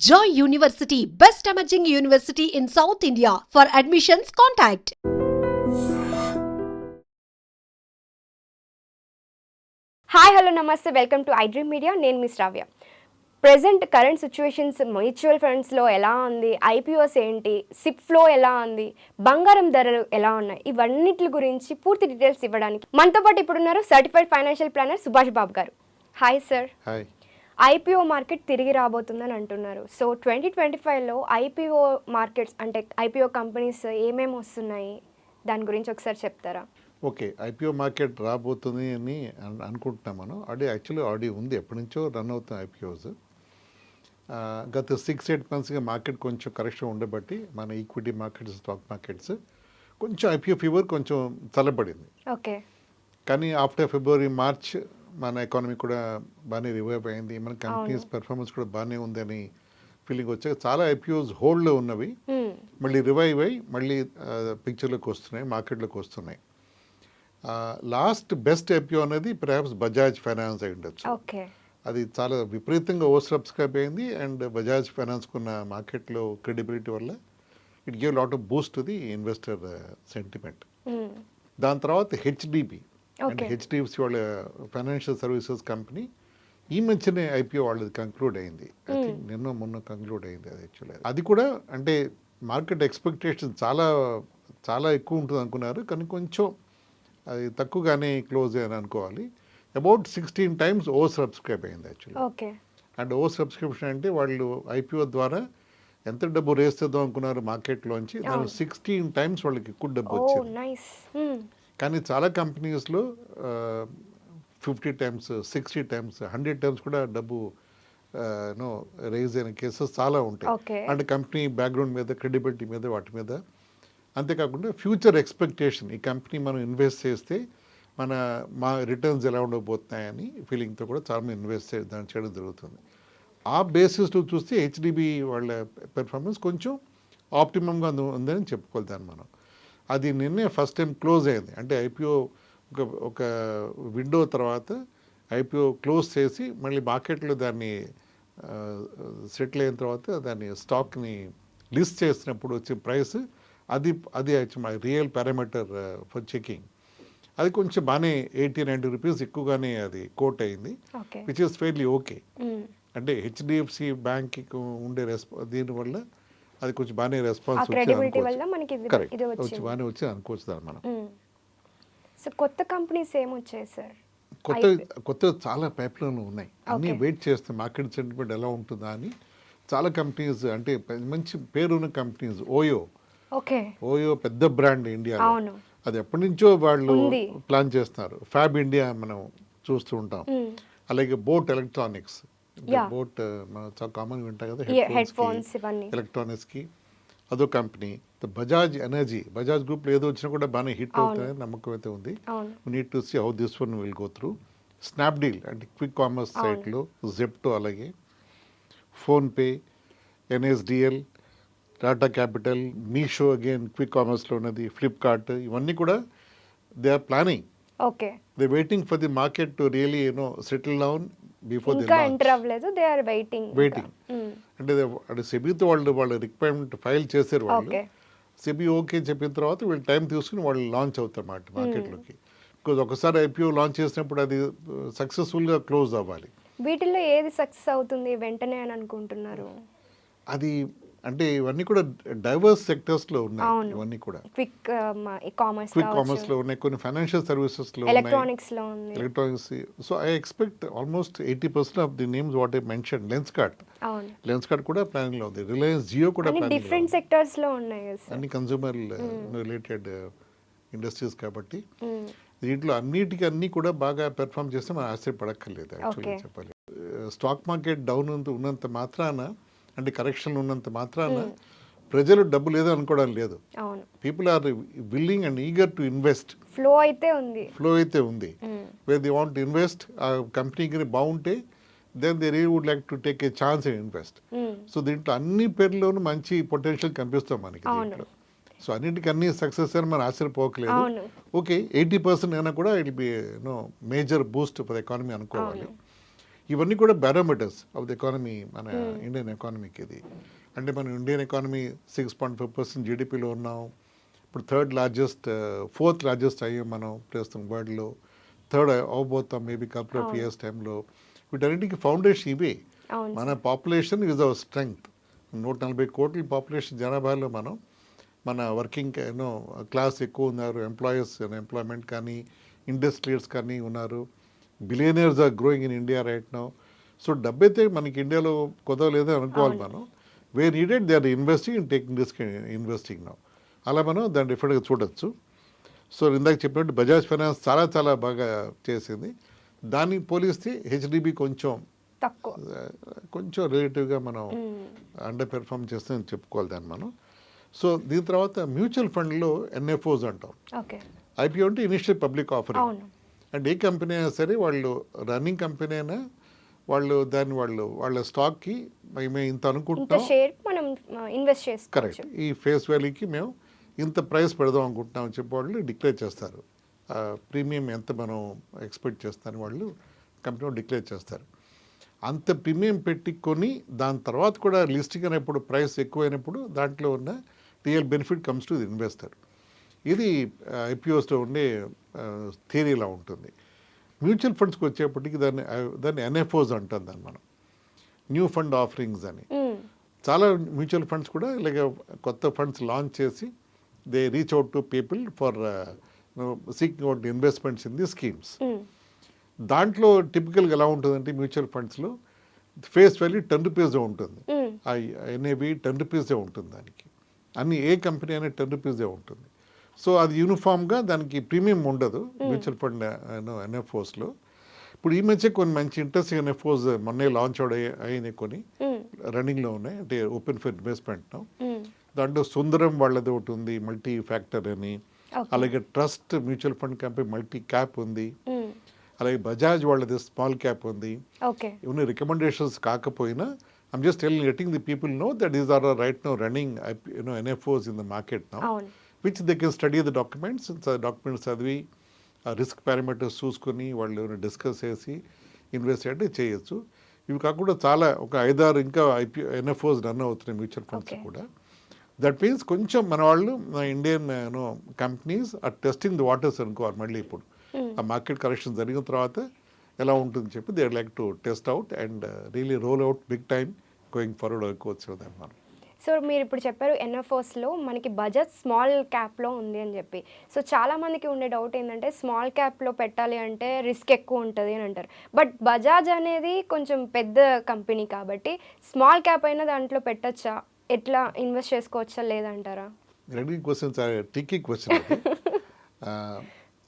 Joy University, best emerging university in South India. For admissions, contact. Hi hello నమస్తే welcome to iDream media. నేను మీ శ్రావ్య. Present current situations mutual ఫండ్స్లో ఎలా ఉంది, IPOs ఏంటి, SIP flow ఎలా ఉంది, బంగారం ధరలు ఎలా ఉన్నాయి, ఇవన్నిటి గురించి పూర్తి డీటెయిల్స్ ఇవ్వడానికి మనతో పాటు ఇప్పుడున్నారు certified financial planner Subhash Babu గారు. Hi sir. Hi. IPO market తిరిగి రాబోతుందని అంటున్నారు. సో 2025లో ఐపీఓ మార్కెట్స్ అంటే ఐపీఓ కంపెనీస్ ఏమేమి వస్తున్నాయి, దాని గురించి ఒకసారి చెప్తారా? ఓకే, ఐపీఓ మార్కెట్ రాబోతుంది అని అనుకుంటున్నాం మనం. యాక్చువల్లీ ఉంది, ఎప్పటి నుంచో రన్ అవుతుంది ఐపీఓస్. గత 6-8 మంత్స్గా మార్కెట్ కొంచెం కరెక్షన్ ఉండబట్టి మన ఈక్విటీ మార్కెట్స్, స్టాక్ మార్కెట్స్ కొంచెం ఐపీఓ ఫీవర్ కొంచెం చల్లబడింది. ఓకే. కానీ ఆఫ్టర్ ఫిబ్రవరి, మార్చ్ మన ఎకానమీ కూడా బాగానే రివైవ్ అయింది, మన కంపెనీస్ పెర్ఫార్మెన్స్ కూడా బాగానే ఉందని ఫీలింగ్ వచ్చాక చాలా ఐపీఓస్ హోల్డ్లో ఉన్నవి మళ్ళీ రివైవ్ అయ్యి మళ్ళీ పిక్చర్లోకి వస్తున్నాయి, మార్కెట్లోకి వస్తున్నాయి. లాస్ట్ బెస్ట్ ఐపీఓ అనేది పర్హాప్స్ బజాజ్ ఫైనాన్స్ అయి ఉండొచ్చు. ఓకే. అది చాలా విపరీతంగా ఓవర్ సబ్స్క్రైబ్ అయింది అండ్ బజాజ్ ఫైనాన్స్కి ఉన్న మార్కెట్లో క్రెడిబిలిటీ వల్ల it give lot of Boost the investor sentiment. దాని తర్వాత హెచ్డిబి అండ్ హెచ్డిఎఫ్సి వాళ్ళ ఫైనాన్షియల్ సర్వీసెస్ కంపెనీ ఈ మధ్యనే ఐపీఓ వాళ్ళది కంక్లూడ్ అయింది. ఐ థింక్ నిన్న మొన్న కంక్లూడ్ అయింది. అది యాక్చువల్లీ అది కూడా అంటే మార్కెట్ ఎక్స్పెక్టేషన్ చాలా చాలా ఎక్కువ ఉంటుంది అనుకున్నారు, కానీ కొంచెం అది తక్కువగానే క్లోజ్ అయ్యాను అనుకోవాలి. అబౌట్ 16 times ఓవర్ సబ్స్క్రైబ్ అయింది actually. Okay. And over subscription అంటే వాళ్ళు ఐపీఓ ద్వారా ఎంత డబ్బు రేస్ చేద్దాం అనుకున్నారు మార్కెట్లోంచి, దాని 16 times వాళ్ళకి ఎక్కువ డబ్బు వచ్చింది. కానీ చాలా కంపెనీస్లో 50 times, 60 times, 100 times కూడా డబ్బు రేజ్ అయిన కేసెస్ చాలా ఉంటాయి. అంటే కంపెనీ బ్యాక్గ్రౌండ్ మీద, క్రెడిబిలిటీ మీద, వాటి మీద. అంతేకాకుండా ఫ్యూచర్ ఎక్స్పెక్టేషన్, ఈ కంపెనీ మనం ఇన్వెస్ట్ చేస్తే మా రిటర్న్స్ ఎలా ఉండబోతున్నాయని ఫీలింగ్తో కూడా చాలా ఇన్వెస్ట్ చేయడం జరుగుతుంది. ఆ బేసిస్లో చూస్తే హెచ్డిబి వాళ్ళ పెర్ఫార్మెన్స్ కొంచెం ఆప్టిమమ్గా ఉందని చెప్పుకోవాలి దాన్ని మనం. అది నిన్నే ఫస్ట్ టైం క్లోజ్ అయింది. అంటే ఐపీఓ ఒక విండో తర్వాత ఐపీఓ క్లోజ్ చేసి మళ్ళీ మార్కెట్లో దాన్ని సెటిల్ అయిన తర్వాత దాన్ని స్టాక్ని లిస్ట్ చేసినప్పుడు వచ్చే ప్రైస్ అది రియల్ పారామీటర్ ఫర్ చెకింగ్. అది కొంచెం బాగానే 80-90 రూపీస్ ఎక్కువగానే అది కోట్ అయింది, విచ్ ఇస్ ఫెయిర్లీ ఓకే. అంటే హెచ్డిఎఫ్సి బ్యాంక్కి ఉండే దీనివల్ల అది కొంచెం బాగానే రెస్పాన్స్ కరెక్ట్ బాగానే వచ్చి అనుకోవచ్చు దాన్ని మనం. సో కొత్త కంపెనీస్ ఏమొచ్చాయి సార్? కొత్త చాలా పైప్లైన్లు ఉన్నాయి, అన్నీ వెయిట్ చేస్తాయి మార్కెట్ సెంటిమెంట్ ఎలా ఉంటుందా అని. చాలా కంపెనీస్ అంటే మంచి పేరున్న కంపెనీస్. ఓయో పెద్ద బ్రాండ్ ఇండియాలో, అది ఎప్పటి నుంచో వాళ్ళు ప్లాన్ చేస్తున్నారు. ఫ్యాబ్ ఇండియా మనం చూస్తూ ఉంటాం. అలాగే బోట్ ఎలక్ట్రానిక్స్, బోట్ చాలా కామన్గా ఉంటాయి కదా హెడ్ ఫోన్స్ ఎలక్ట్రానిక్స్కి, అదో కంపెనీ. బజాజ్ ఎనర్జీ, బజాజ్ గ్రూప్లో ఏదో వచ్చినా కూడా బాగానే హిట్ అవుతాయని నమ్మకం అయితే ఉంది. Need to see how this one will go through. Snapdeal అంటే క్విక్ కామర్స్ సైట్లో, జెప్టో, అలాగే PhonePe, NSDL, Tata capital, Meesho again quick కామర్స్లో ఉన్నది, ఫ్లిప్కార్ట్, ఇవన్నీ కూడా they are planning. They waiting for the market to really settle down before they waiting. అంటే సెబీతో వాళ్ళు రిక్వైర్మెంట్ ఫైల్ చేశారు. వాళ్ళు సెబీ ఓకే చెప్పిన తర్వాత వీళ్ళు టైం తీసుకుని వాళ్ళు లాంచ్ అవుతారు మార్కెట్లోకి. బికాజ్ ఒకసారి ఐపీఓ లాంచ్ చేసినప్పుడు అది సక్సెస్ఫుల్గా క్లోజ్ అవ్వాలి. వీటిల్లో ఏది సక్సెస్ అవుతుంది వెంటనే అని అనుకుంటున్నారు? అది అంటే ఇవన్నీ కూడా డైవర్స్ సెక్టర్స్లో ఉన్నాయి. ఇవన్నీ కూడా క్విక్ కామర్స్లో ఉన్నాయి, కొన్ని ఫైనాన్షియల్ సర్వీసెస్లో, electronics. So I expect almost 80% of the names what I mention. Lens cart కూడా ప్లానింగ్లో ఉంది, రిలయన్స్ జియో కూడా డిఫరెంట్ సెక్టర్స్లో ఉన్నాయి, అన్ని కన్స్యూమర్ రిలేటెడ్ ఇండస్ట్రీస్ కాబట్టి దీంట్లో అన్ని కూడా బాగా పెర్ఫామ్ చేస్తే మనం ఆశ్చర్యపడక్కర్లేదు యాక్చువల్లీ చెప్పాలి. స్టాక్ మార్కెట్ డౌన్ ఉన్నంత మాత్రాన, అంటే కరెక్షన్ ఉన్నంత మాత్రాన ప్రజలు డబ్బు లేదో అనుకోవడం లేదు. People are willing and eager to invest. Flow అయితే ఉంది. Where they want to invest, ఆ కంపెనీకి బాగుంటే then they really would like to take a chance and invest. So దీంట్లో అన్ని పేర్లోనూ మంచి పొటెన్షియల్ కనిపిస్తాం మనకి దీంట్లో. సో అన్నిటికీ అన్ని సక్సెస్ అని మనం ఆశ్చర్యపోకలేదు. ఓకే, 80% అయినా కూడా it be major Boost for economy అనుకోవాలి. ఇవన్నీ కూడా బారోమీటర్స్ ఆఫ్ ద ఎకానమీ, మన ఇండియన్ ఎకానమీకి ఇది. అంటే మనం ఇండియన్ ఎకానమీ 6.5% జీడిపిలో ఉన్నాం. ఇప్పుడు ఫోర్త్ లార్జెస్ట్ అయ్యాం మనం ప్రస్తుతం వరల్డ్లో. థర్డ్ అవబోతాం మేబీ కపుల్ ఆఫ్ ఇయర్స్ టైంలో. వీటన్నిటికీ ఫౌండేషన్ ఇవే. మన పాపులేషన్ ఈజ్ అవర్ స్ట్రెంగ్త్. 140 కోట్ల పాపులేషన్ జనాభాలో మన వర్కింగ్ క్లాస్ ఎక్కువ ఉన్నారు, ఎంప్లాయ్మెంట్ కానీ ఇండస్ట్రియల్స్ కానీ ఉన్నారు. Billionaires are growing in India right now. So డబ్బు అయితే మనకి ఇండియాలో కుదరలేదని అనుకోవాలి మనం. Where needed they are taking risk investing now. అలా మనం దాన్ని డిఫరెంట్గా చూడొచ్చు. సో ఇందాక చెప్పినట్టు బజాజ్ ఫైనాన్స్ చాలా చాలా బాగా చేసింది. దాన్ని పోలిస్తే హెచ్డిబి కొంచెం రిలేటివ్గా మనం అండర్ పెర్ఫామ్ చేస్తుందని చెప్పుకోవాలి దాన్ని మనం. సో దీని తర్వాత మ్యూచువల్ ఫండ్లో ఎన్ఎఫ్ఓస్ అంటాం. ఐపీఓ అంటే initial public offering. And A company అయినా సరే, వాళ్ళు రన్నింగ్ కంపెనీ అయినా వాళ్ళ స్టాక్కి మేము ఇంత అనుకుంటున్నాం, కరెక్ట్, ఈ ఫేస్ వాల్యూకి మేము ఇంత ప్రైస్ పెడదాం అనుకుంటున్నాం అని చెప్పి వాళ్ళు డిక్లేర్ చేస్తారు. ప్రీమియం ఎంత మనం ఎక్స్పెక్ట్ చేస్తారని వాళ్ళు కంపెనీ డిక్లేర్ చేస్తారు. అంత ప్రీమియం పెట్టుకొని దాని తర్వాత కూడా లిస్టింగ్ అయినప్పుడు ప్రైస్ ఎక్కువైనప్పుడు దాంట్లో ఉన్న real benefit comes to the investor. ఇది ఐపీఓస్లో ఉండే థియరీలా ఉంటుంది. మ్యూచువల్ ఫండ్స్కి వచ్చేప్పటికి దాన్ని ఎన్ఎఫ్ఓస్ అంటాం దాన్ని మనం, న్యూ ఫండ్ ఆఫరింగ్స్ అని. చాలా మ్యూచువల్ ఫండ్స్ కూడా ఇలాగ కొత్త ఫండ్స్ లాంచ్ చేసి they reach out to people for seeking out investments in the schemes. దాంట్లో టిపికల్గా ఎలా ఉంటుందంటే మ్యూచువల్ ఫండ్స్లో ఫేస్ వాల్యూ 10 రూపీస్ ఉంటుంది, ఎన్ఏబి 10 రూపీసే ఉంటుంది దానికి. ఏ కంపెనీ అయినా 10 రూపీసే ఉంటుంది. సో అది యూనిఫామ్గా దానికి ప్రీమియం ఉండదు మ్యూచువల్ ఫండ్ ఎన్ఎఫ్ఓస్లో. ఇప్పుడు ఈ మధ్య కొన్ని మంచి ఇంట్రెస్టింగ్ ఎన్ఎఫ్ఓస్ మొన్నే లాంచ్ అయినాయి, కొన్ని రన్నింగ్లో ఉన్నాయి, అంటే ఓపెన్ ఫర్ ఇన్వెస్ట్మెంట్. దాంట్లో సుందరం వాళ్ళది ఒకటి ఉంది, మల్టీ ఫ్యాక్టర్ అని. అలాగే trust mutual fund company multi cap ఉంది. అలాగే బజాజ్ వాళ్ళది స్మాల్ క్యాప్ ఉంది. ఇవన్నీ రికమెండేషన్స్ కాకపోయినా I'm just letting the people know that is are right now running NFOs in the market now, which they can study the documents చదివి risk parameters చూసుకొని వాళ్ళు discuss చేసి ఇన్వెస్ట్ అంటే చేయొచ్చు. ఇవి కాకుండా చాలా ఒక 5-6 ఇంకా ఎన్ఎఫ్ఓస్ రన్ అవుతున్నాయి మ్యూచువల్ ఫండ్స్ కూడా. దట్ మీన్స్ కొంచెం మన వాళ్ళు Indian companies are testing the waters అనుకోవాలి. మళ్ళీ ఇప్పుడు ఆ మార్కెట్ కరెక్షన్ జరిగిన తర్వాత ఎలా ఉంటుందని చెప్పి they like to test out and really roll out big time going forward అనుకోవచ్చు మనం. సో మీరు ఇప్పుడు చెప్పారు ఎన్ఎఫ్ఓస్లో మనకి బజాజ్ స్మాల్ క్యాప్లో ఉంది అని చెప్పి. సో చాలామందికి ఉండే డౌట్ ఏంటంటే స్మాల్ క్యాప్లో పెట్టాలి అంటే రిస్క్ ఎక్కువ ఉంటుంది అని అంటారు. బట్ బజాజ్ అనేది కొంచెం పెద్ద కంపెనీ కాబట్టి స్మాల్ క్యాప్ అయినా దాంట్లో పెట్టచ్చా, ఎట్లా ఇన్వెస్ట్ చేసుకోవచ్చా లేదంటారా? Tricky question.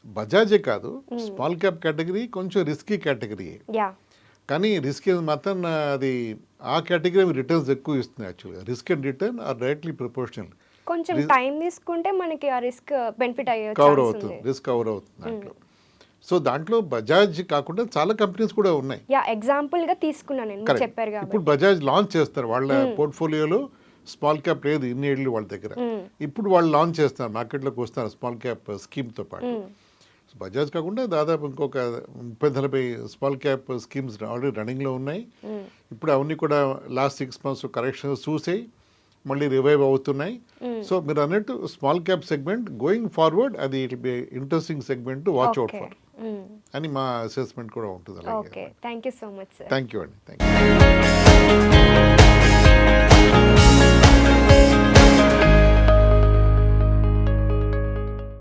బజాజే కాదు, స్మాల్ క్యాప్ కేటగిరీ కొంచెం రిస్కీ కేటగిరీ. కానీ రిస్క్ మాత్రం అది ఆ కేటగిరీ రిటర్న్స్ ఎక్కువ ఇస్తుంది. యాక్చువల్గా risk and return are directly proportional. కొంచెం టైం తీసుకుంటే మనకి ఆ రిస్క్ బెనిఫిట్ అయ్యే కవర్ అవుతుంది, రిస్క్ కవర్ అవుతుంది దాంట్లో. సో దాంట్లో బజాజ్ కాకుండా చాలా కంపెనీస్ కూడా ఉన్నాయి. ఎగ్జాంపుల్ గా తీసుకున్నాను నేను, చెప్పారు కాబట్టి. ఇప్పుడు బజాజ్ లాంచ్ చేస్తారు, వాళ్ళ పోర్ట్ఫోలియోలో స్మాల్ క్యాప్ లేదు ఇన్నేళ్ళు వాళ్ళ దగ్గర. ఇప్పుడు వాళ్ళు లాంచ్ చేస్తారు, మార్కెట్లోకి వస్తారు స్మాల్ క్యాప్ స్కీమ్తో పాటు. బజాజ్ కాకుండా దాదాపు ఇంకొక 30-40 స్మాల్ క్యాప్ స్కీమ్స్ ఆల్రెడీ రన్నింగ్లో ఉన్నాయి. ఇప్పుడు అవన్నీ కూడా లాస్ట్ 6 months కరెక్షన్స్ చూసాయి, మళ్ళీ రివైవ్ అవుతున్నాయి. సో మీరు అన్నట్టు small cap segment going forward అది it be interesting segment to watch out for అని మా అసెస్మెంట్ కూడా ఉంటుంది. Okay, thank you so much sir. Thank you అండి, థ్యాంక్ యూ.